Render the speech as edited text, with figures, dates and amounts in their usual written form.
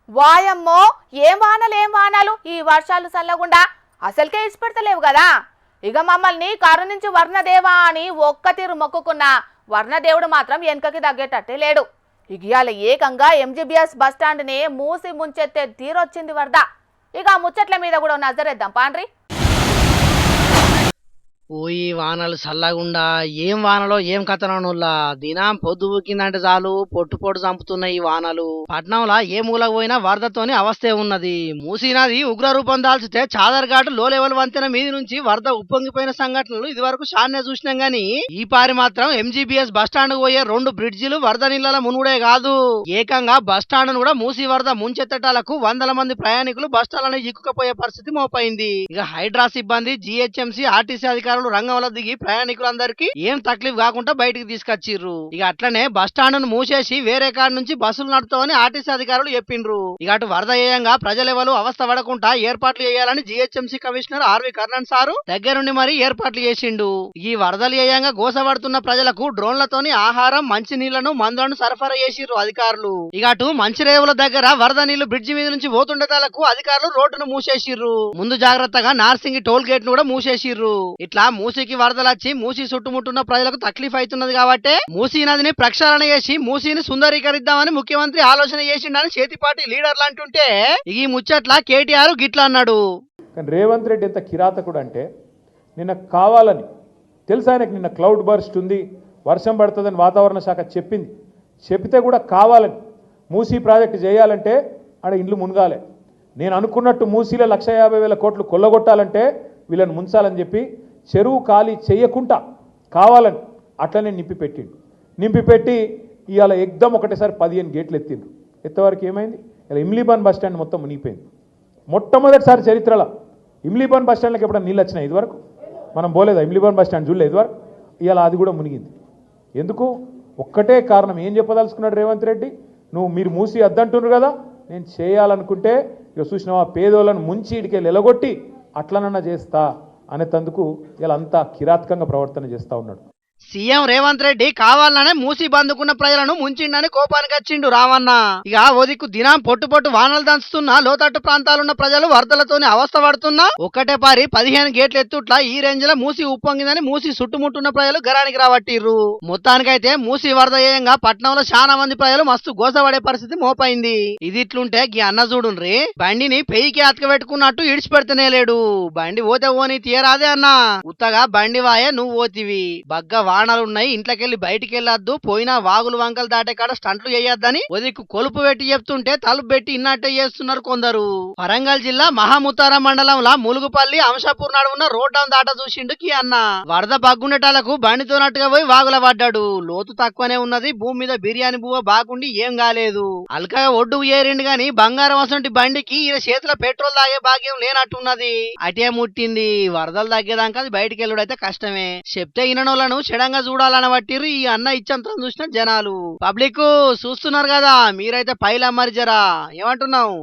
వాయమ్మో ఏం వానలు ఈ వర్షాలు చల్లగుండా అసలుకే ఇచ్చిపెడతలేవు కదా. ఇక మమ్మల్ని కరుణించి వర్ణదేవా అని ఒక్క తీరు మొక్కుకున్న వర్ణదేవుడు మాత్రం వెనకకి తగ్గేటట్టే లేడు. ఇవాళ ఏకంగా ఎంజీబీఎస్ బస్టాండ్ని మూసి ముంచెత్తే తీరొచ్చింది వరద. ఇక ముచ్చట్ల మీద కూడా నజరేద్దాం పాండ్రి. పోయి వానలు చల్లగుండా ఏం వానలో ఏం కథనోళ్ళ దినం పొద్దు ఊకిందంటే చాలు పొట్టు పొట్టు చంపుతున్నాయి ఈ వానలు. పట్నంలో ఏ మూలకు పోయినా వరదతోని అవస్థే ఉన్నది. మూసీ నది ఉగ్ర రూపం దాల్చితే చాదర్ఘాట్ లో లెవెల్ వంతెన మీద నుంచి వరద ఉప్పొంగిపోయిన సంఘటనలు ఇది వరకు షాన్నే చూసినాం గానీ ఈ పారి మాత్రం ఎంజీబీఎస్ బస్టాండ్ పోయే 2 బ్రిడ్జిలు వరద నీళ్ళ మునుగుడే కాదు, ఏకంగా బస్టాండ్ కూడా మూసీ వరద ముంచెత్తటాలకు 100 మంది ప్రయాణికులు బస్టాండ్లను ఇక్కుకపోయే పరిస్థితి మోపైంది. ఇక హైడ్రా సిబ్బంది, జీహెచ్ఎంసీ, ఆర్టీసీ అధికారులు రంగంలో దిగి ప్రయాణికులందరికీ ఏం తక్లీఫ్ కాకుండా బయటికి తీసుకొచ్చిర్రు. ఇక అట్లనే బస్టాండ్ ను మూసేసి వేరే కాడ నుంచి బస్సులు నడుతామని ఆర్టీసీ అధికారులు చెప్పిండ్రు. ఇక అటు వరద ఏయంగా ప్రజలెవరు అవస్థ పడకుండా ఏర్పాట్లు చేయాలని జీహెచ్ఎంసీ కమిషనర్ ఆర్వి కర్ణన్ సారు దగ్గరుండి మరి ఏర్పాట్లు చేసిండు. ఈ వరదలు ఏయంగా గోసపడుతున్న ప్రజలకు డ్రోన్లతోని ఆహారం, మంచి నీళ్లను, మందులను సరఫరా చేసిర్రు అధికారులు. ఇక అటు మంచిరేవుల దగ్గర వరద నీళ్లు బ్రిడ్జి మీద నుంచి పోతుండేతాలకు అధికారులు రోడ్డును మూసేసిర్రు. ముందు జాగ్రత్తగా నార్సింగి టోల్ గేట్ ను కూడా మూసేసిర్రు. ఇట్లా మూసీకి వరదలొచ్చి మూసీ చుట్టుముట్టున్న ప్రజలకు తక్లీఫ్ అవుతున్నది కాబట్టి మూసీ నదిని ప్రక్షాళన చేసి మూసీని సుందరీకరిద్దామని ముఖ్యమంత్రి ఆలోచన చేసిండని చేతిపాటి లీడర్లు అంటుంటే ఈ ముచ్చట్ల కేటీఆర్ గిట్లా అన్నాడు. కానీ రేవంత్ రెడ్డి ఎంత కిరాతకుడు అంటే నిన్న కావాలని తెలుసు ఆయనకు, నిన్న క్లౌడ్ బర్స్ట్ ఉంది, వర్షం పడుతుందని వాతావరణ శాఖ చెప్తే కూడా కావాలని మూసీ ప్రాజెక్టు చేయాలంటే ఆడ ఇండ్లు మునగాలి. నేను అనుకున్నట్టు మూసీలో 1,50,000 కోట్లు కొల్లగొట్టాలంటే వీళ్ళని ముంచాలని చెప్పి చెరువు ఖాళీ చేయకుండా కావాలని అట్లనే నింపిపెట్టి ఇవాళ ఎగ్దం ఒకటేసారి 15 గేట్లు ఎత్తిండ్రు. ఎత్తవరకు ఏమైంది? ఇలా ఇమ్లీబాన్ బస్ స్టాండ్ మొత్తం మునిగిపోయింది. మొట్టమొదటిసారి చరిత్రలో ఇమ్లీబాన్ బస్ స్టాండ్కి ఎప్పుడైనా నీళ్ళు వచ్చినాయి? ఇదివరకు మనం పోలేదా? ఇమ్లీబాన్ బస్ స్టాండ్ చూడలేదు ఇదివరకు. ఇవాళ అది కూడా మునిగింది. ఎందుకు? ఒక్కటే కారణం. ఏం చెప్పదలుచుకున్నాడు రేవంత్ రెడ్డి? మీరు మూసి అద్దంటున్నారు కదా, నేను చేయాలనుకుంటే ఇక చూసినావా పేదోళ్ళను ముంచి ఇడికెళ్ళి ఎలగొట్టి అట్లనన్నా చేస్తా అనేందుకు ఇలా అంతా కిరాతకంగా ప్రవర్తన చేస్తా ఉన్నాడు. సీఎం రేవంత్ రెడ్డి కావాలనే మూసి బందుకున్న ప్రజలను ముంచిండని కోపానికి వచ్చిండు రావన్న. ఇక ఓదిక్కు దినం పొట్టు వానలు దంచుతున్నా లోతట్టు ప్రాంతాలున్న ప్రజలు వరదలతోని అవస్థ పడుతున్నా ఒక్కటే పారి 15 గేట్లు ఎత్తుట్లా ఈ రేంజ్ లో మూసి ఉప్పొంగిందని మూసి చుట్టుముట్టున్న ప్రజలు గరానికి రాబట్టిర్రు. మొత్తానికైతే మూసి వరద ఏయంగా పట్నంలో చాలా మంది ప్రజలు మస్తు గోసపడే పరిస్థితి మోపైంది. ఇది ఇట్లుంటే గీ అన్న చూడుండ్రి, బండిని పెయికి అతకబెట్టుకున్నట్టు ఇడిచిపెడతనే లేడు. బండి పోతే ఓని తీయరాదే అన్న, ఉత్తగా బండి వాయే నువ్వు పోతివి, బగ్గ వానలున్నాయి, ఇంట్లోకెళ్ళి బయటికి వెళ్ళొద్దు, పోయినా వాగులు వంకలు దాటే కాడ స్టంట్లు చేయొద్దని ఒదిక్కు కొలుపు పెట్టి చెప్తుంటే తలుపు పెట్టి ఇన్నట్టే చేస్తున్నారు కొందరు. వరంగల్ జిల్లా మహాముతారం మండలంలో ములుగుపల్లి అంశాపూర్ నడువున్న రోడ్డం దాట చూసిండు కి అన్న. వరద బగ్గుండటాలకు బండితోనట్టుగా పోయి వాగుల పడ్డాడు. లోతు తక్కువనే ఉన్నది, భూమి మీద బిర్యానీ బువ్వ బాగుండి ఏం కాలేదు. అల్కగా ఒడ్డు ఏరిండు గాని బంగారం అసంటి బండికి ఈయన చేతిలో పెట్రోల్ తాగే భాగ్యం లేనట్టున్నది. అటే ముట్టింది. వరదలు తగ్గేదాకా అది బయటికి వెళ్ళుడైతే కష్టమే. చెప్తే ఇననోళ్లను చెడంగా చూడాలని బట్టిరు ఈ అన్న ఇచ్చంతరం చూసిన జనాలు. పబ్లిక్ చూస్తున్నారు కదా, మీరైతే పైలా మరి జరా ఏమంటున్నావు?